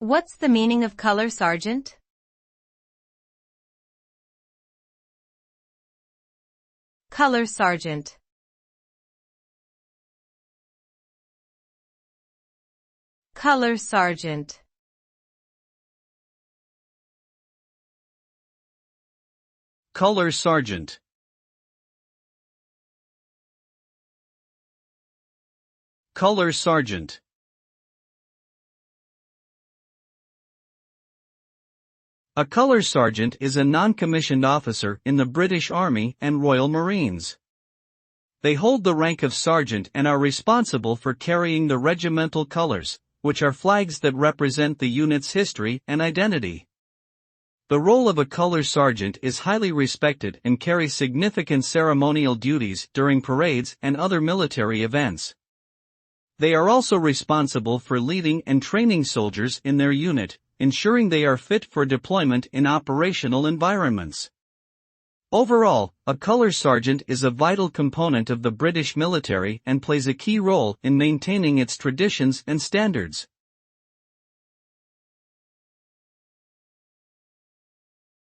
What's the meaning of color sergeant? Color sergeant. Color sergeant. Color sergeant. Color sergeant. A colour sergeant is a non-commissioned officer in the British Army and Royal Marines. They hold the rank of sergeant and are responsible for carrying the regimental colours, which are flags that represent the unit's history and identity. The role of a colour sergeant is highly respected and carries significant ceremonial duties during parades and other military events. They are also responsible for leading and training soldiers in their unit, ensuring they are fit for deployment in operational environments. Overall, a colour sergeant is a vital component of the British military and plays a key role in maintaining its traditions and standards.